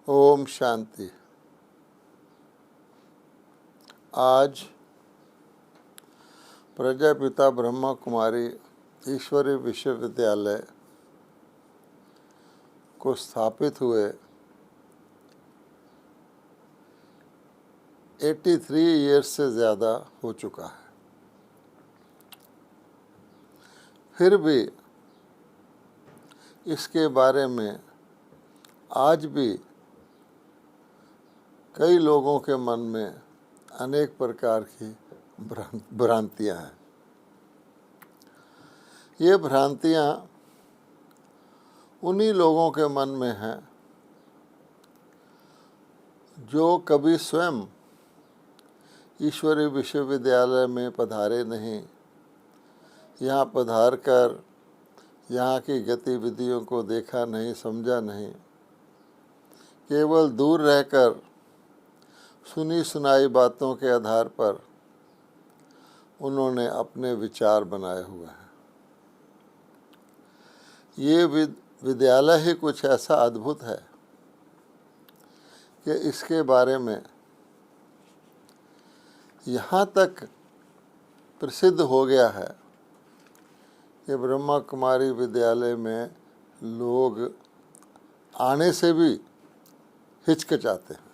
ओम शांति। आज प्रजापिता ब्रह्मा कुमारी ईश्वरीय विश्वविद्यालय को स्थापित हुए 83 ईयर्स से ज़्यादा हो चुका है। फिर भी इसके बारे में आज भी कई लोगों के मन में अनेक प्रकार की भ्रांतियाँ हैं। ये भ्रांतियाँ उन्हीं लोगों के मन में हैं जो कभी स्वयं ईश्वरीय विश्वविद्यालय में पधारे नहीं, यहाँ पधार कर यहाँ की गतिविधियों को देखा नहीं, समझा नहीं, केवल दूर रहकर सुनी सुनाई बातों के आधार पर उन्होंने अपने विचार बनाए हुए हैं। ये विद्यालय ही कुछ ऐसा अद्भुत है कि इसके बारे में यहाँ तक प्रसिद्ध हो गया है कि ब्रह्मा कुमारी विद्यालय में लोग आने से भी हिचकिचाते हैं।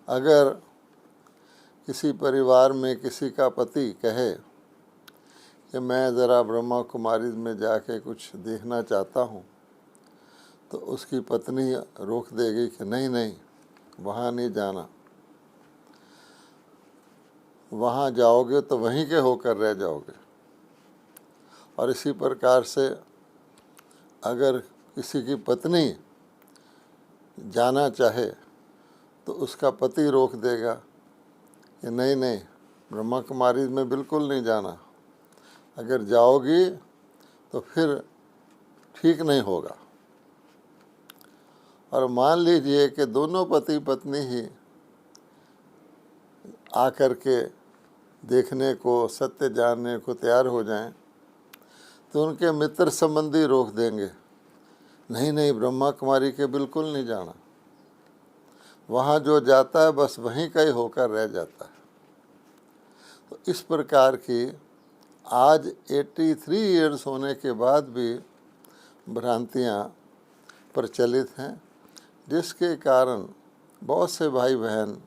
अगर किसी परिवार में किसी का पति कहे कि मैं ज़रा ब्रह्मा कुमारी में जाके कुछ देखना चाहता हूँ, तो उसकी पत्नी रोक देगी कि नहीं नहीं, वहाँ नहीं जाना, वहाँ जाओगे तो वहीं के होकर रह जाओगे। और इसी प्रकार से अगर किसी की पत्नी जाना चाहे तो उसका पति रोक देगा कि नहीं नहीं, ब्रह्मा कुमारी में बिल्कुल नहीं जाना, अगर जाओगी तो फिर ठीक नहीं होगा। और मान लीजिए कि दोनों पति पत्नी ही आकर के देखने को, सत्य जानने को तैयार हो जाएं, तो उनके मित्र संबंधी रोक देंगे, नहीं नहीं, ब्रह्मा कुमारी के बिल्कुल नहीं जाना, वहाँ जो जाता है बस वहीं का ही होकर रह जाता है। तो इस प्रकार की आज 83 ईयर्स होने के बाद भी भ्रांतियाँ प्रचलित हैं, जिसके कारण बहुत से भाई बहन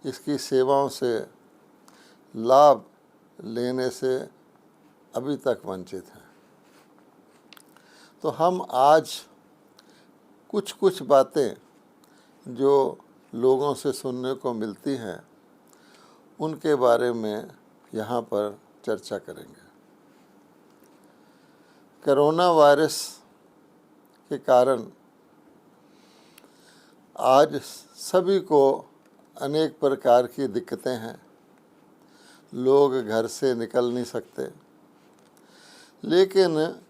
इसकी सेवाओं से लाभ लेने से अभी तक वंचित हैं। तो हम आज कुछ बातें जो लोगों से सुनने को मिलती हैं उनके बारे में यहाँ पर चर्चा करेंगे। कोरोना वायरस के कारण आज सभी को अनेक प्रकार की दिक्कतें हैं। लोग घर से निकल नहीं सकते, लेकिन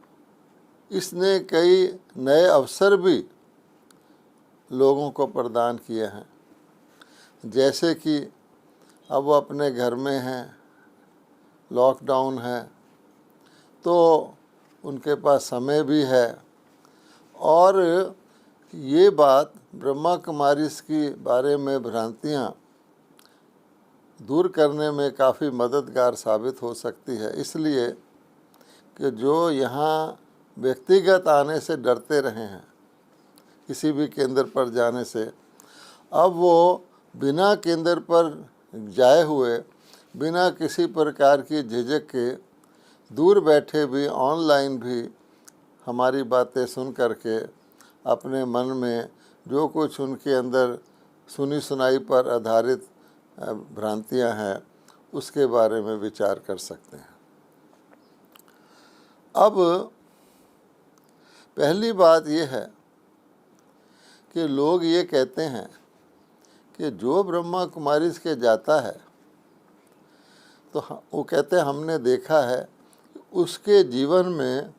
इसने कई नए अवसर भी लोगों को प्रदान किए हैं। जैसे कि अब वो अपने घर में हैं, लॉकडाउन है, तो उनके पास समय भी है, और ये बात ब्रह्मा कुमारी के बारे में भ्रांतियाँ दूर करने में काफ़ी मददगार साबित हो सकती है। इसलिए कि जो यहाँ व्यक्तिगत आने से डरते रहे हैं, किसी भी केंद्र पर जाने से, अब वो बिना केंद्र पर जाए हुए, बिना किसी प्रकार की झिझक के, दूर बैठे भी ऑनलाइन भी हमारी बातें सुन करके अपने मन में जो कुछ उनके अंदर सुनी सुनाई पर आधारित भ्रांतियां हैं उसके बारे में विचार कर सकते हैं। अब पहली बात यह है कि लोग ये कहते हैं कि जो ब्रह्मा कुमारी के जाता है तो वो कहते हैं हमने देखा है उसके जीवन में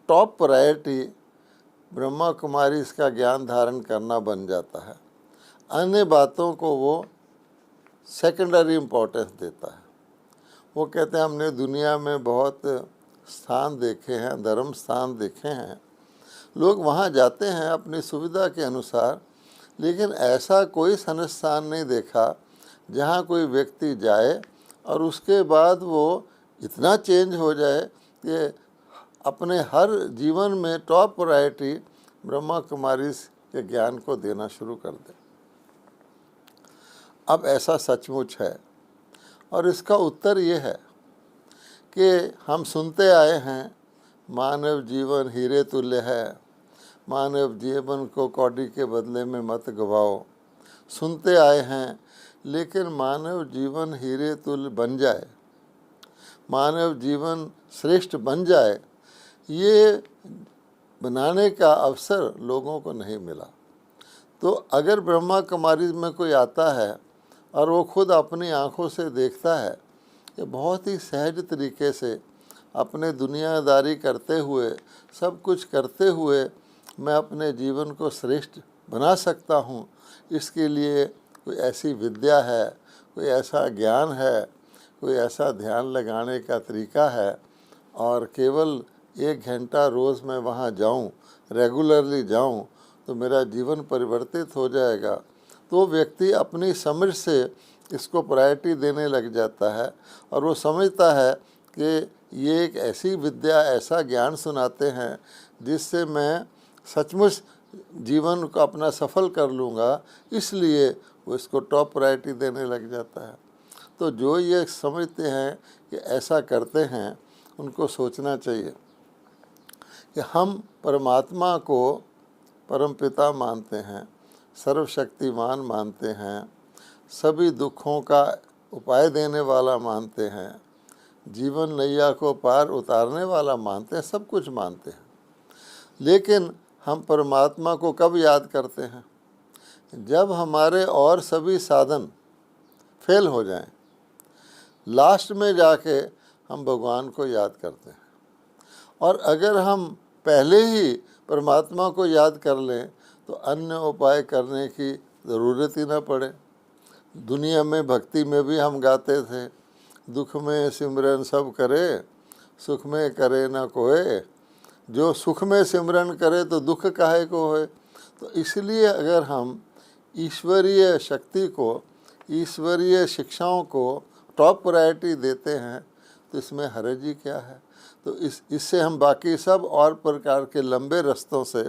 टॉप प्रायोरिटी ब्रह्मा कुमारी का ज्ञान धारण करना बन जाता है, अन्य बातों को वो सेकेंडरी इम्पोर्टेंस देता है। वो कहते हैं हमने दुनिया में बहुत स्थान देखे हैं, धर्म स्थान देखे हैं, लोग वहाँ जाते हैं अपनी सुविधा के अनुसार, लेकिन ऐसा कोई संस्थान नहीं देखा जहाँ कोई व्यक्ति जाए और उसके बाद वो इतना चेंज हो जाए कि अपने हर जीवन में टॉप प्रायोरिटी ब्रह्मा कुमारी के ज्ञान को देना शुरू कर दे। अब ऐसा सचमुच है, और इसका उत्तर ये है कि हम सुनते आए हैं मानव जीवन हीरे तुल्य है, मानव जीवन को कौड़ी के बदले में मत गवाओ। सुनते आए हैं, लेकिन मानव जीवन हीरे तुल्य बन जाए, मानव जीवन श्रेष्ठ बन जाए, ये बनाने का अवसर लोगों को नहीं मिला। तो अगर ब्रह्मा कुमारी में कोई आता है और वो खुद अपनी आँखों से देखता है कि बहुत ही सहज तरीके से अपने दुनियादारी करते हुए, सब कुछ करते हुए मैं अपने जीवन को श्रेष्ठ बना सकता हूँ, इसके लिए कोई ऐसी विद्या है, कोई ऐसा ज्ञान है, कोई ऐसा ध्यान लगाने का तरीका है, और केवल 1 घंटा रोज़ मैं वहाँ जाऊँ, रेगुलरली जाऊँ, तो मेरा जीवन परिवर्तित हो जाएगा। तो व्यक्ति अपनी समझ से इसको प्रायोरिटी देने लग जाता है, और वो समझता है कि ये एक ऐसी विद्या, ऐसा ज्ञान सुनाते हैं जिससे मैं सचमुच जीवन को अपना सफल कर लूँगा, इसलिए वो इसको टॉप प्रायोरिटी देने लग जाता है। तो जो ये समझते हैं कि ऐसा करते हैं, उनको सोचना चाहिए कि हम परमात्मा को परमपिता मानते हैं, सर्वशक्तिमान मानते हैं, सभी दुखों का उपाय देने वाला मानते हैं, जीवन नैया को पार उतारने वाला मानते हैं, सब कुछ मानते हैं। लेकिन हम परमात्मा को कब याद करते हैं? जब हमारे और सभी साधन फेल हो जाएं, लास्ट में जाके हम भगवान को याद करते हैं। और अगर हम पहले ही परमात्मा को याद कर लें तो अन्य उपाय करने की ज़रूरत ही ना पड़े। दुनिया में भक्ति में भी हम गाते थे, दुख में सिमरन सब करे, सुख में करे ना कोय, जो सुख में सिमरन करे तो दुख काहे को होए। तो इसलिए अगर हम ईश्वरीय शक्ति को, ईश्वरीय शिक्षाओं को टॉप प्रायोरिटी देते हैं, तो इसमें हर्ज ही क्या है। तो इससे हम बाकी सब और प्रकार के लंबे रास्तों से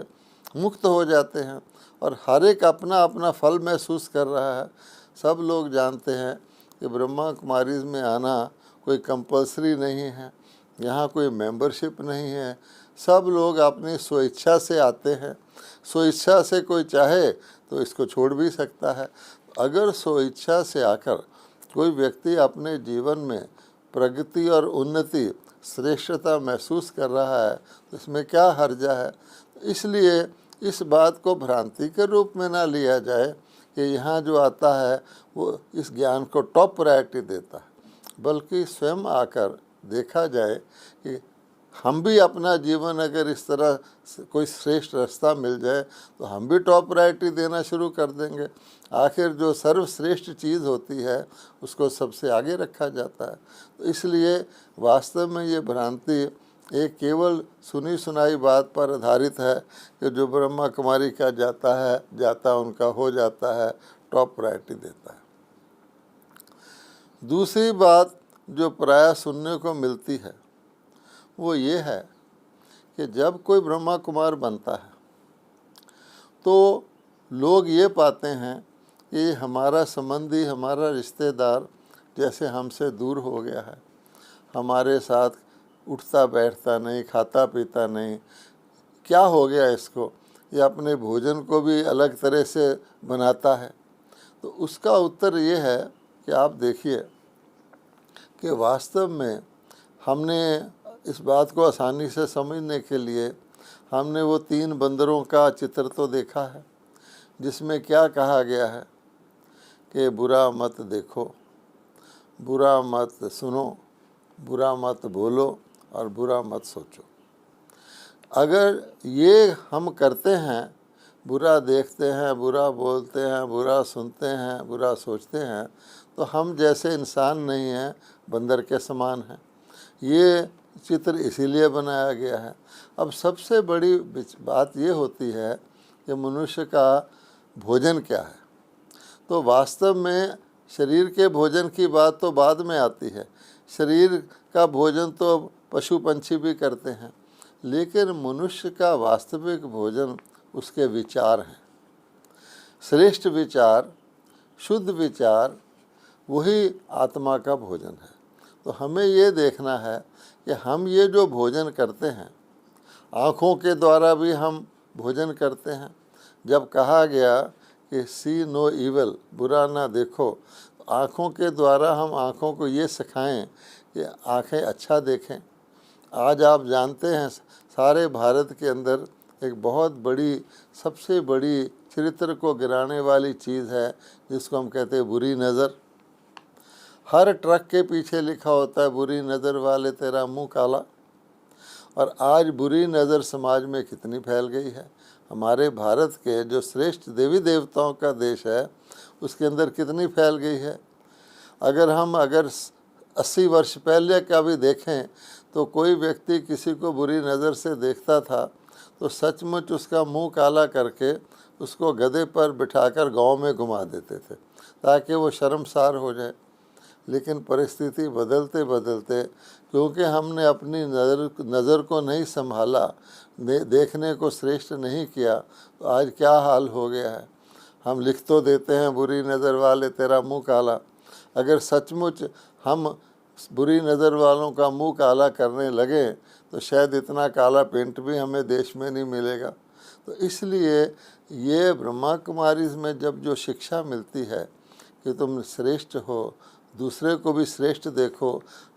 मुक्त हो जाते हैं, और हर एक अपना अपना फल महसूस कर रहा है। सब लोग जानते हैं कि ब्रह्मा कुमारी में आना कोई कंपलसरी नहीं है, यहाँ कोई मेंबरशिप नहीं है, सब लोग अपनी स्वेच्छा से आते हैं। स्वेच्छा से कोई चाहे तो इसको छोड़ भी सकता है। अगर स्वेच्छा से आकर कोई व्यक्ति अपने जीवन में प्रगति और उन्नति, श्रेष्ठता महसूस कर रहा है, तो इसमें क्या हर्जा है। इसलिए इस बात को भ्रांति के रूप में ना लिया जाए कि यहाँ जो आता है वो इस ज्ञान को टॉप प्रायोरिटी देता है, बल्कि स्वयं आकर देखा जाए कि हम भी अपना जीवन अगर इस तरह कोई श्रेष्ठ रास्ता मिल जाए तो हम भी टॉप प्रायोरिटी देना शुरू कर देंगे। आखिर जो सर्वश्रेष्ठ चीज़ होती है उसको सबसे आगे रखा जाता है। तो इसलिए वास्तव में ये भ्रांति एक केवल सुनी सुनाई बात पर आधारित है कि जो ब्रह्मा कुमारी का जाता उनका हो जाता है, टॉप प्रायोरिटी देता है। दूसरी बात जो प्रायः सुनने को मिलती है वो ये है कि जब कोई ब्रह्मा कुमार बनता है तो लोग ये पाते हैं कि हमारा संबंधी, हमारा रिश्तेदार जैसे हमसे दूर हो गया है, हमारे साथ उठता बैठता नहीं, खाता पीता नहीं, क्या हो गया इसको, ये अपने भोजन को भी अलग तरह से बनाता है। तो उसका उत्तर ये है कि आप देखिए कि वास्तव में हमने इस बात को आसानी से समझने के लिए हमने वो 3 बंदरों का चित्र तो देखा है, जिसमें क्या कहा गया है कि बुरा मत देखो, बुरा मत सुनो, बुरा मत बोलो और बुरा मत सोचो। अगर ये हम करते हैं, बुरा देखते हैं, बुरा बोलते हैं, बुरा सुनते हैं, बुरा सोचते हैं, तो हम जैसे इंसान नहीं हैं, बंदर के समान हैं। ये चित्र इसीलिए बनाया गया है। अब सबसे बड़ी बात ये होती है कि मनुष्य का भोजन क्या है। तो वास्तव में शरीर के भोजन की बात तो बाद में आती है। शरीर का भोजन तो पशु पंछी भी करते हैं, लेकिन मनुष्य का वास्तविक भोजन उसके विचार हैं। श्रेष्ठ विचार, शुद्ध विचार, वही आत्मा का भोजन है। तो हमें ये देखना है कि हम ये जो भोजन करते हैं, आँखों के द्वारा भी हम भोजन करते हैं। जब कहा गया कि सी नो इवल, बुरा ना देखो, तो आँखों के द्वारा हम आँखों को ये सिखाएं कि आँखें अच्छा देखें। आज आप जानते हैं सारे भारत के अंदर एक बहुत बड़ी, सबसे बड़ी चरित्र को गिराने वाली चीज़ है जिसको हम कहते हैं बुरी नज़र। हर ट्रक के पीछे लिखा होता है बुरी नज़र वाले तेरा मुंह काला। और आज बुरी नज़र समाज में कितनी फैल गई है। हमारे भारत के जो श्रेष्ठ देवी देवताओं का देश है उसके अंदर कितनी फैल गई है। अगर 80 वर्ष पहले का भी देखें तो कोई व्यक्ति किसी को बुरी नज़र से देखता था तो सचमुच उसका मुंह काला करके उसको गधे पर बिठाकर गांव में घुमा देते थे ताकि वो शर्मसार हो जाए। लेकिन परिस्थिति बदलते बदलते, क्योंकि हमने अपनी नज़र को नहीं संभाला, देखने को श्रेष्ठ नहीं किया, तो आज क्या हाल हो गया है। हम लिख तो देते हैं बुरी नज़र वाले तेरा मुंह काला। अगर सचमुच हम बुरी नज़र वालों का मुंह काला करने लगे तो शायद इतना काला पेंट भी हमें देश में नहीं मिलेगा। तो इसलिए ये ब्रह्मा कुमारी में जब जो शिक्षा मिलती है कि तुम श्रेष्ठ हो, दूसरे को भी श्रेष्ठ देखो,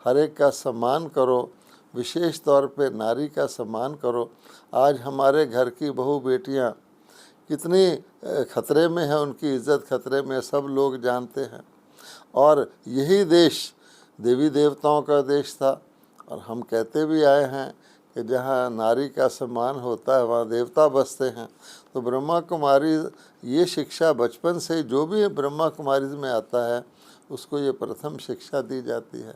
हर एक का सम्मान करो, विशेष तौर पे नारी का सम्मान करो। आज हमारे घर की बहू बेटियां कितनी खतरे में है, उनकी इज्जत खतरे में, सब लोग जानते हैं। और यही देश देवी देवताओं का देश था। और हम कहते भी आए हैं कि जहाँ नारी का सम्मान होता है वहाँ देवता बसते हैं। तो ब्रह्मा कुमारी ये शिक्षा बचपन से जो भी ब्रह्मा कुमारी में आता है उसको ये प्रथम शिक्षा दी जाती है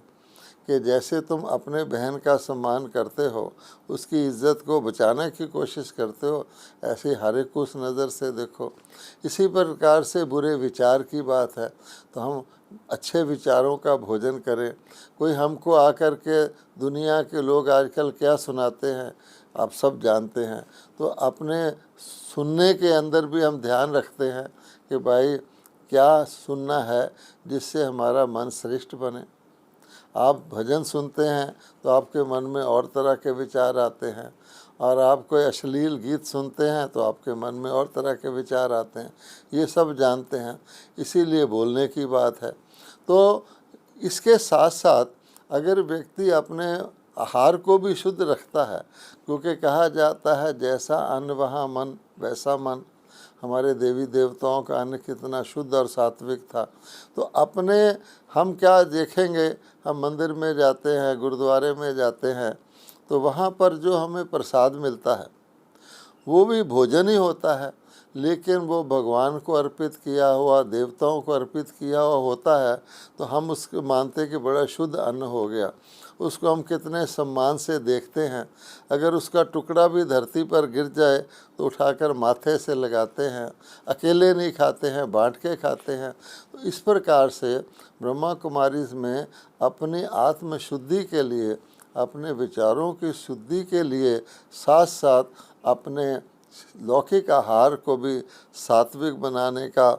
कि जैसे तुम अपने बहन का सम्मान करते हो, उसकी इज्जत को बचाने की कोशिश करते हो, ऐसे हर एक को उस नज़र से देखो। इसी प्रकार से बुरे विचार की बात है तो हम अच्छे विचारों का भोजन करें। कोई हमको आकर के, दुनिया के लोग आजकल क्या सुनाते हैं आप सब जानते हैं, तो अपने सुनने के अंदर भी हम ध्यान रखते हैं कि भाई क्या सुनना है जिससे हमारा मन श्रेष्ठ बने। आप भजन सुनते हैं तो आपके मन में और तरह के विचार आते हैं, और आप कोई अश्लील गीत सुनते हैं तो आपके मन में और तरह के विचार आते हैं। ये सब जानते हैं, इसीलिए बोलने की बात है। तो इसके साथ साथ अगर व्यक्ति अपने आहार को भी शुद्ध रखता है, क्योंकि कहा जाता है जैसा अन्न वहाँ मन वैसा मन। हमारे देवी देवताओं का अन्न कितना शुद्ध और सात्विक था। तो अपने हम क्या देखेंगे, हम मंदिर में जाते हैं, गुरुद्वारे में जाते हैं, तो वहाँ पर जो हमें प्रसाद मिलता है वो भी भोजन ही होता है, लेकिन वो भगवान को अर्पित किया हुआ, देवताओं को अर्पित किया हुआ होता है। तो हम उसको मानते कि बड़ा शुद्ध अन्न हो गया। उसको हम कितने सम्मान से देखते हैं। अगर उसका टुकड़ा भी धरती पर गिर जाए तो उठाकर माथे से लगाते हैं, अकेले नहीं खाते हैं, बांट के खाते हैं। तो इस प्रकार से ब्रह्मा कुमारी में अपनी आत्म शुद्धि के लिए, अपने विचारों की शुद्धि के लिए, साथ साथ अपने लौकिक आहार को भी सात्विक बनाने का,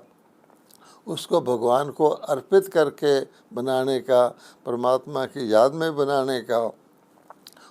उसको भगवान को अर्पित करके बनाने का, परमात्मा की याद में बनाने का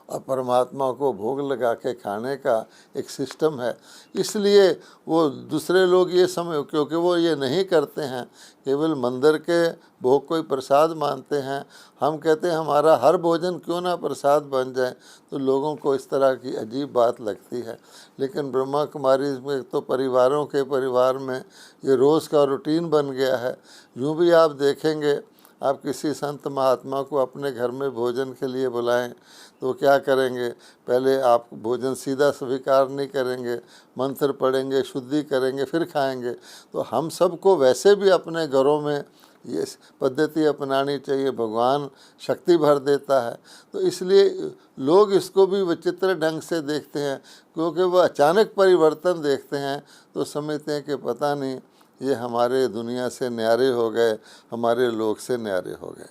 और परमात्मा को भोग लगा के खाने का एक सिस्टम है। इसलिए वो दूसरे लोग ये समझ, क्योंकि वो ये नहीं करते हैं, केवल मंदिर के भोग को ही प्रसाद मानते हैं। हम कहते हैं हमारा हर भोजन क्यों ना प्रसाद बन जाए, तो लोगों को इस तरह की अजीब बात लगती है। लेकिन ब्रह्मा कुमारी में तो परिवारों के परिवार में ये रोज़ का रूटीन बन गया है। यूँ भी आप देखेंगे, आप किसी संत महात्मा को अपने घर में भोजन के लिए बुलाएं तो क्या करेंगे, पहले आप भोजन सीधा स्वीकार नहीं करेंगे, मंत्र पढ़ेंगे, शुद्धि करेंगे, फिर खाएंगे। तो हम सबको वैसे भी अपने घरों में ये पद्धति अपनानी चाहिए, भगवान शक्ति भर देता है। तो इसलिए लोग इसको भी विचित्र ढंग से देखते हैं, क्योंकि वह अचानक परिवर्तन देखते हैं तो समझते हैं कि पता नहीं ये हमारे दुनिया से न्यारे हो गए, हमारे लोक से न्यारे हो गए।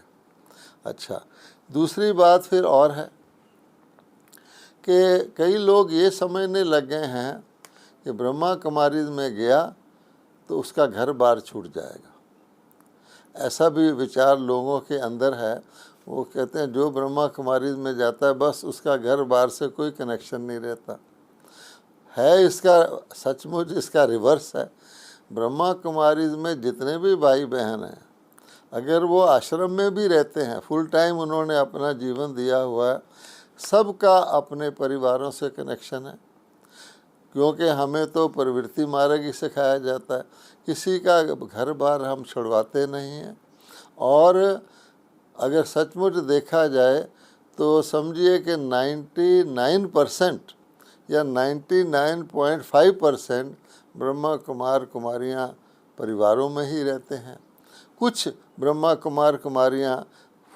अच्छा, दूसरी बात फिर और है कि कई लोग ये समझने लग गए हैं कि ब्रह्मा कुमारी में गया तो उसका घर बार छूट जाएगा। ऐसा भी विचार लोगों के अंदर है। वो कहते हैं जो ब्रह्मा कुमारी में जाता है बस उसका घर बार से कोई कनेक्शन नहीं रहता है। इसका सचमुच इसका रिवर्स है। ब्रह्मा कुमारी में जितने भी भाई बहन हैं, अगर वो आश्रम में भी रहते हैं, फुल टाइम उन्होंने अपना जीवन दिया हुआ है, सबका अपने परिवारों से कनेक्शन है। क्योंकि हमें तो प्रवृत्ति मार्ग ही सिखाया जाता है, किसी का घर बार हम छुड़वाते नहीं हैं। और अगर सचमुच देखा जाए तो समझिए कि 99% या 99.5% ब्रह्मा कुमार कुमारियाँ परिवारों में ही रहते हैं। कुछ ब्रह्मा कुमार कुमारियाँ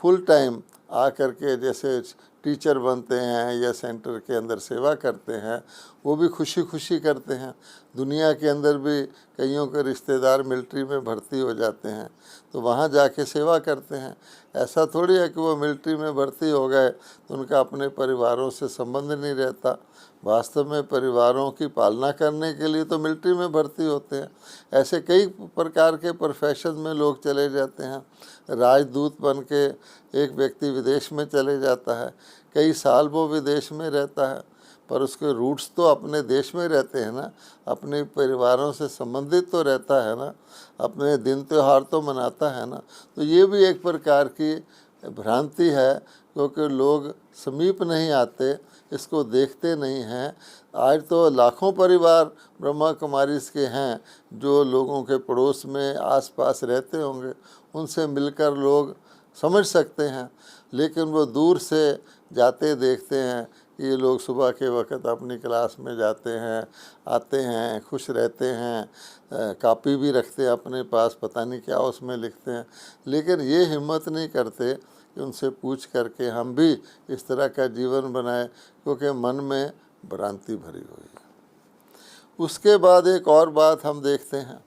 फुल टाइम आकर के जैसे टीचर बनते हैं या सेंटर के अंदर सेवा करते हैं, वो भी खुशी खुशी करते हैं। दुनिया के अंदर भी कईयों के रिश्तेदार मिलिट्री में भर्ती हो जाते हैं तो वहाँ जाके सेवा करते हैं। ऐसा थोड़ी है कि वो मिलिट्री में भर्ती हो गए तो उनका अपने परिवारों से संबंध नहीं रहता। वास्तव में परिवारों की पालना करने के लिए तो मिलिट्री में भर्ती होते हैं। ऐसे कई प्रकार के प्रोफेशन में लोग चले जाते हैं। राजदूत बन के एक व्यक्ति विदेश में चले जाता है, कई साल वो विदेश में रहता है, पर उसके रूट्स तो अपने देश में रहते हैं ना, अपने परिवारों से संबंधित तो रहता है ना, अपने दिन त्यौहार तो मनाता है ना। तो ये भी एक प्रकार की भ्रांति है, क्योंकि लोग समीप नहीं आते, इसको देखते नहीं हैं। आज तो लाखों परिवार ब्रह्मा कुमारी के हैं जो लोगों के पड़ोस में आसपास रहते होंगे, उनसे मिलकर लोग समझ सकते हैं। लेकिन वो दूर से जाते देखते हैं कि ये लोग सुबह के वक्त अपनी क्लास में जाते हैं, आते हैं, खुश रहते हैं, कापी भी रखते हैं अपने पास, पता नहीं क्या उसमें लिखते हैं। लेकिन ये हिम्मत नहीं करते कि उनसे पूछ करके हम भी इस तरह का जीवन बनाएं, क्योंकि मन में भ्रांति भरी हुई है। उसके बाद एक और बात हम देखते हैं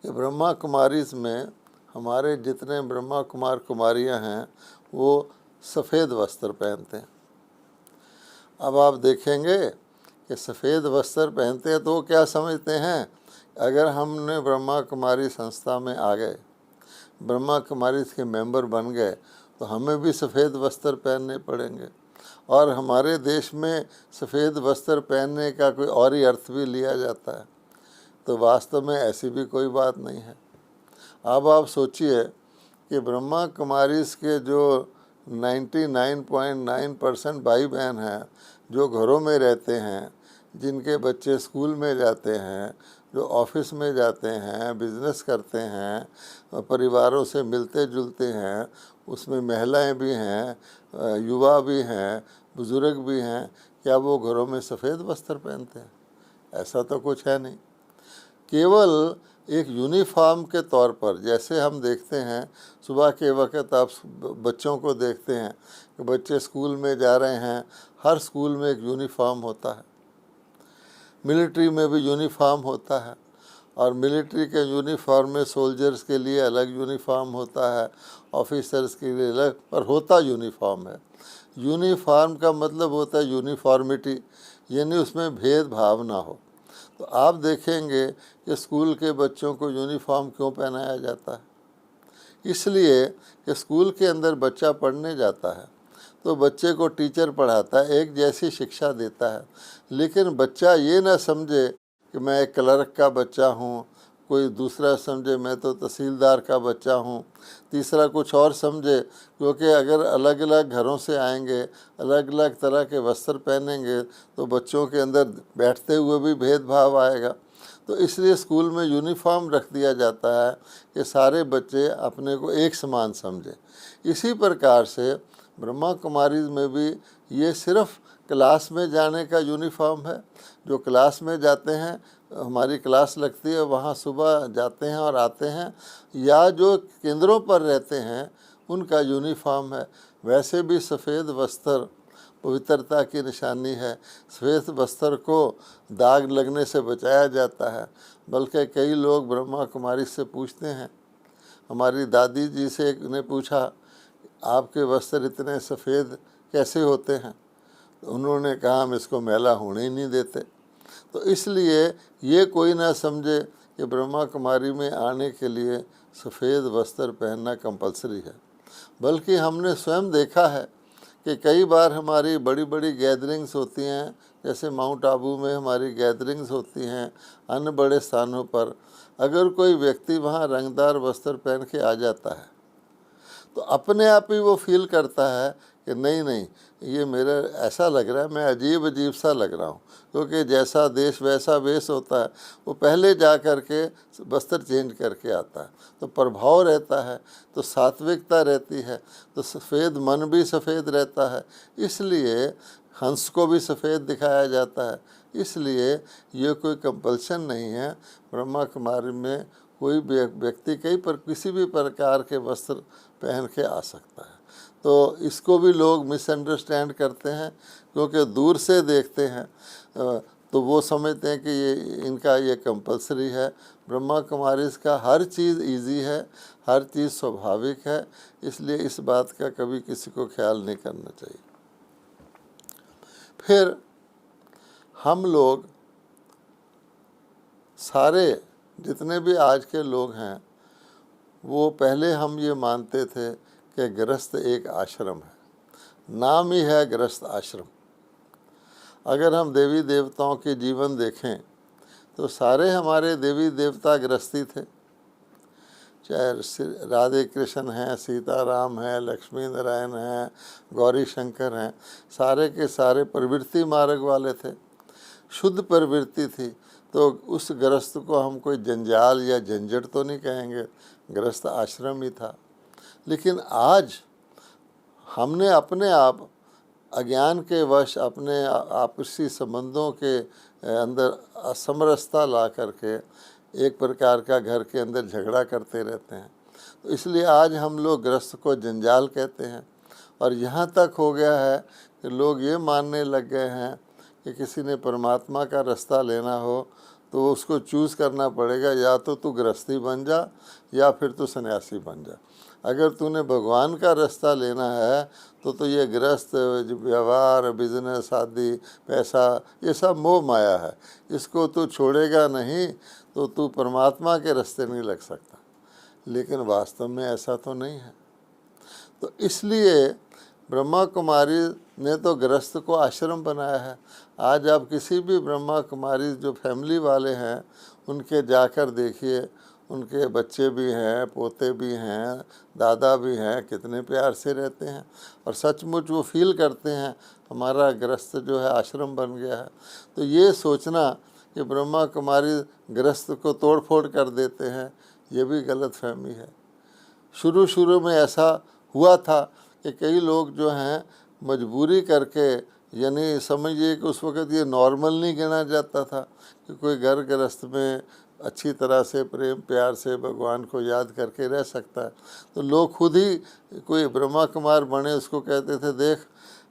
कि ब्रह्मा कुमारी में हमारे जितने ब्रह्मा कुमार कुमारियां हैं वो सफ़ेद वस्त्र पहनते हैं। अब आप देखेंगे कि सफ़ेद वस्त्र पहनते हैं तो क्या समझते हैं, अगर हमने ब्रह्मा कुमारी संस्था में आ गए, ब्रह्मा कुमारी के मेंबर बन गए, तो हमें भी सफ़ेद वस्त्र पहनने पड़ेंगे। और हमारे देश में सफ़ेद वस्त्र पहनने का कोई और ही अर्थ भी लिया जाता है। तो वास्तव में ऐसी भी कोई बात नहीं है। अब आप सोचिए कि ब्रह्मा कुमारी के जो 99.9% भाई बहन हैं जो घरों में रहते हैं, जिनके बच्चे स्कूल में जाते हैं, जो ऑफिस में जाते हैं, बिजनेस करते हैं, परिवारों से मिलते जुलते हैं, उसमें महिलाएं भी हैं, युवा भी हैं, बुजुर्ग भी हैं, क्या वो घरों में सफ़ेद वस्त्र पहनते हैं? ऐसा तो कुछ है नहीं। केवल एक यूनिफॉर्म के तौर पर, जैसे हम देखते हैं सुबह के वक्त आप बच्चों को देखते हैं कि बच्चे स्कूल में जा रहे हैं, हर स्कूल में एक यूनिफॉर्म होता है। मिलिट्री में भी यूनिफॉर्म होता है, और मिलिट्री के यूनिफॉर्म में सोल्जर्स के लिए अलग यूनिफॉर्म होता है, ऑफिसर्स के लिए अलग, पर होता यूनिफॉर्म है। यूनिफॉर्म का मतलब होता है यूनिफॉर्मिटी, यानी उसमें भेदभाव ना हो। तो आप देखेंगे कि स्कूल के बच्चों को यूनिफॉर्म क्यों पहनाया जाता है? इसलिए कि स्कूल के अंदर बच्चा पढ़ने जाता है तो बच्चे को टीचर पढ़ाता है, एक जैसी शिक्षा देता है, लेकिन बच्चा ये ना समझे कि मैं एक क्लर्क का बच्चा हूँ, कोई दूसरा समझे मैं तो तहसीलदार का बच्चा हूँ, तीसरा कुछ और समझे। क्योंकि अगर अलग अलग घरों से आएंगे, अलग अलग तरह के वस्त्र पहनेंगे तो बच्चों के अंदर बैठते हुए भी भेदभाव आएगा। तो इसलिए स्कूल में यूनिफॉर्म रख दिया जाता है कि सारे बच्चे अपने को एक समान समझें। इसी प्रकार से ब्रह्मा कुमारी में भी ये सिर्फ क्लास में जाने का यूनिफॉर्म है। जो क्लास में जाते हैं, हमारी क्लास लगती है, वहाँ सुबह जाते हैं और आते हैं, या जो केंद्रों पर रहते हैं उनका यूनिफॉर्म है। वैसे भी सफ़ेद वस्त्र पवित्रता की निशानी है। सफ़ेद वस्त्र को दाग लगने से बचाया जाता है। बल्कि कई लोग ब्रह्मा कुमारी से पूछते हैं, हमारी दादी जी से एक ने पूछा, आपके वस्त्र इतने सफ़ेद कैसे होते हैं? तो उन्होंने कहा, हम इसको मैला होने ही नहीं देते। तो इसलिए ये कोई ना समझे कि ब्रह्मा कुमारी में आने के लिए सफ़ेद वस्त्र पहनना कंपलसरी है। बल्कि हमने स्वयं देखा है कि कई बार हमारी बड़ी बड़ी गैदरिंग्स होती हैं, जैसे माउंट आबू में हमारी गैदरिंग्स होती हैं, अन्य बड़े स्थानों पर, अगर कोई व्यक्ति वहाँ रंगदार वस्त्र पहन के आ जाता है तो अपने आप ही वो फील करता है कि नहीं नहीं, ये मेरा ऐसा लग रहा है, मैं अजीब अजीब सा लग रहा हूँ। क्योंकि जैसा देश वैसा वेश होता है, वो पहले जा कर के वस्त्र चेंज करके आता है, तो प्रभाव रहता है, तो सात्विकता रहती है, तो सफ़ेद मन भी सफ़ेद रहता है। इसलिए हंस को भी सफ़ेद दिखाया जाता है। इसलिए ये कोई कंपल्शन नहीं है। ब्रह्मा कुमारी में कोई व्यक्ति किसी भी प्रकार के वस्त्र पहन के आ सकता है। तो इसको भी लोग मिसअंडरस्टैंड करते हैं, क्योंकि दूर से देखते हैं तो वो समझते हैं कि ये इनका ये कंपलसरी है। ब्रह्मा कुमारी का हर चीज़ इजी है, हर चीज़ स्वाभाविक है, इसलिए इस बात का कभी किसी को ख्याल नहीं करना चाहिए। फिर हम लोग सारे जितने भी आज के लोग हैं, वो पहले हम ये मानते थे कि गृहस्थ एक आश्रम है, नाम ही है गृहस्थ आश्रम। अगर हम देवी देवताओं के जीवन देखें तो सारे हमारे देवी देवता गृहस्थी थे। चाहे राधे कृष्ण हैं, सीताराम हैं, लक्ष्मी नारायण हैं, गौरी शंकर हैं, सारे के सारे प्रवृत्ति मार्ग वाले थे, शुद्ध प्रवृत्ति थी। तो उस गृहस्थ को हम कोई जंजाल या झंझट तो नहीं कहेंगे, गृहस्थ आश्रम ही था। लेकिन आज हमने अपने आप अज्ञान के वश अपने आपसी संबंधों के अंदर असमरसता ला करके एक प्रकार का घर के अंदर झगड़ा करते रहते हैं। तो इसलिए आज हम लोग गृहस्थ को जंजाल कहते हैं। और यहाँ तक हो गया है कि लोग ये मानने लग गए हैं कि किसी ने परमात्मा का रास्ता लेना हो तो उसको चूज़ करना पड़ेगा, या तो तू गृहस्थी बन जा या फिर तू सन्यासी बन जा। अगर तूने भगवान का रास्ता लेना है तो ये गृहस्थ व्यवहार, बिजनेस, शादी, पैसा, ये सब मोह माया है, इसको तू छोड़ेगा नहीं तो तू परमात्मा के रास्ते नहीं लग सकता। लेकिन वास्तव में ऐसा तो नहीं है। तो इसलिए ब्रह्मा कुमारी ने तो गृहस्थ को आश्रम बनाया है। आज आप किसी भी ब्रह्मा कुमारी जो फैमिली वाले हैं उनके जाकर देखिए, उनके बच्चे भी हैं, पोते भी हैं, दादा भी हैं, कितने प्यार से रहते हैं और सचमुच वो फील करते हैं हमारा गृहस्थ जो है आश्रम बन गया है। तो ये सोचना कि ब्रह्मा कुमारी गृहस्थ को तोड़ फोड़ कर देते हैं, ये भी गलत फहमी है। शुरू में ऐसा हुआ था कि कई लोग जो हैं मजबूरी करके, यानी समझिए कि उस वक़्त ये नॉर्मल नहीं गिना जाता था कि कोई घर गृहस्थ में अच्छी तरह से प्रेम प्यार से भगवान को याद करके रह सकता है। तो लोग खुद ही कोई ब्रह्मा कुमार बने, उसको कहते थे, देख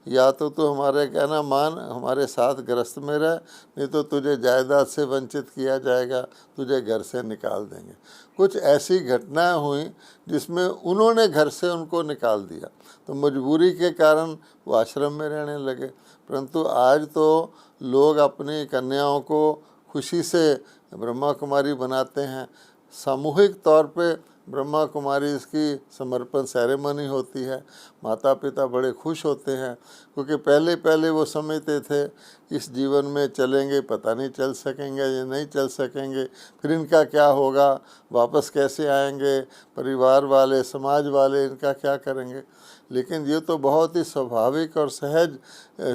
या तो तू हमारे कहना मान, हमारे साथ गृहस्थ में रह, नहीं तो तुझे जायदाद से वंचित किया जाएगा, तुझे घर से निकाल देंगे। कुछ ऐसी घटनाएं हुई जिसमें उन्होंने घर से उनको निकाल दिया, तो मजबूरी के कारण वो आश्रम में रहने लगे। परंतु आज तो लोग अपनी कन्याओं को खुशी से ब्रह्मा कुमारी बनाते हैं। सामूहिक तौर पे ब्रह्मा कुमारी इसकी समर्पण सेरेमनी होती है। माता पिता बड़े खुश होते हैं, क्योंकि पहले वो समझते थे इस जीवन में चलेंगे, पता नहीं चल सकेंगे या नहीं चल सकेंगे, फिर इनका क्या होगा, वापस कैसे आएंगे, परिवार वाले, समाज वाले इनका क्या करेंगे। लेकिन ये तो बहुत ही स्वाभाविक और सहज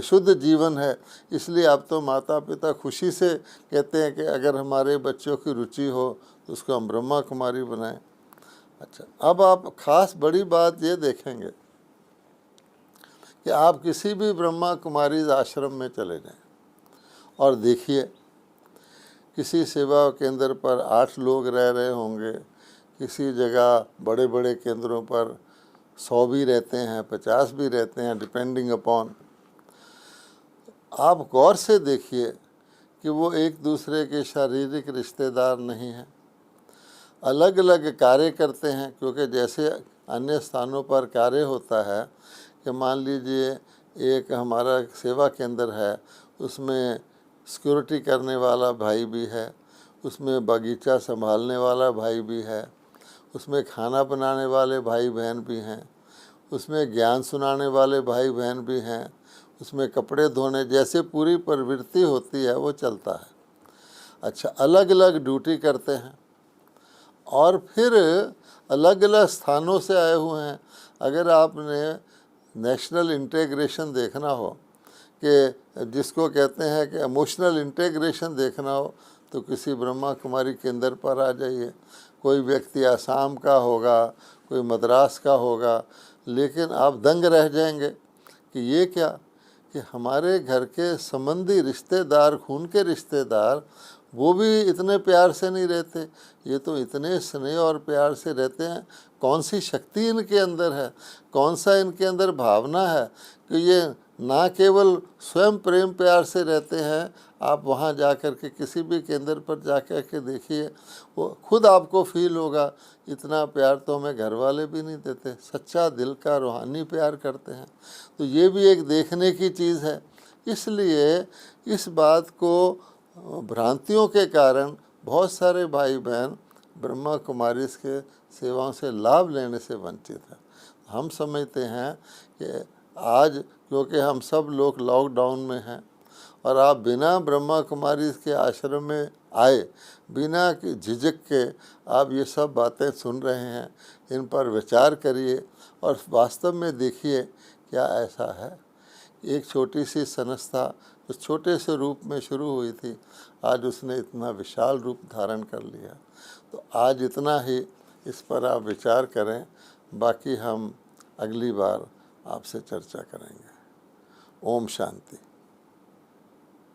शुद्ध जीवन है। इसलिए अब तो माता पिता खुशी से कहते हैं कि अगर हमारे बच्चों की रुचि हो तो उसको हम ब्रह्मा कुमारी बनाएं। अच्छा, अब आप खास बड़ी बात ये देखेंगे कि आप किसी भी ब्रह्मा कुमारी आश्रम में चले जाएं और देखिए, किसी सेवा केंद्र पर 8 लोग रह रहे होंगे, किसी जगह बड़े बड़े केंद्रों पर 100 भी रहते हैं, 50 भी रहते हैं, डिपेंडिंग अपॉन। आप गौर से देखिए कि वो एक दूसरे के शारीरिक रिश्तेदार नहीं हैं, अलग अलग कार्य करते हैं। क्योंकि जैसे अन्य स्थानों पर कार्य होता है कि मान लीजिए एक हमारा सेवा केंद्र है, उसमें सिक्योरिटी करने वाला भाई भी है, उसमें बगीचा संभालने वाला भाई भी है, उसमें खाना बनाने वाले भाई बहन भी हैं, उसमें ज्ञान सुनाने वाले भाई बहन भी हैं, उसमें कपड़े धोने जैसे पूरी प्रवृत्ति होती है वो चलता है। अच्छा, अलग अलग ड्यूटी करते हैं और फिर अलग अलग स्थानों से आए हुए हैं। अगर आपने नेशनल इंटीग्रेशन देखना हो, कि जिसको कहते हैं कि इमोशनल इंटीग्रेशन देखना हो, तो किसी ब्रह्मा कुमारी केंद्र पर आ जाइए। कोई व्यक्ति आसाम का होगा, कोई मद्रास का होगा, लेकिन आप दंग रह जाएंगे कि ये क्या, कि हमारे घर के संबंधी रिश्तेदार, खून के रिश्तेदार, वो भी इतने प्यार से नहीं रहते, ये तो इतने स्नेह और प्यार से रहते हैं। कौन सी शक्ति इनके अंदर है, कौन सा इनके अंदर भावना है कि ये ना केवल स्वयं प्रेम प्यार से रहते हैं। आप वहाँ जा कर के किसी भी केंद्र पर जा कर के देखिए, वो खुद आपको फील होगा, इतना प्यार तो हमें घर वाले भी नहीं देते। सच्चा दिल का रूहानी प्यार करते हैं। तो ये भी एक देखने की चीज़ है। इसलिए इस बात को भ्रांतियों के कारण बहुत सारे भाई बहन ब्रह्मा कुमारी के सेवाओं से लाभ लेने से वंचित हैं। हम समझते हैं कि आज क्योंकि हम सब लोग लॉकडाउन में हैं और आप बिना ब्रह्मा कुमारी के आश्रम में आए, बिना झिझक के आप ये सब बातें सुन रहे हैं, इन पर विचार करिए और वास्तव में देखिए क्या ऐसा है। एक छोटी सी संस्था उस छोटे से रूप में शुरू हुई थी, आज उसने इतना विशाल रूप धारण कर लिया। तो आज इतना ही, इस पर आप विचार करें, बाकी हम अगली बार आपसे चर्चा करेंगे। ओम शांति।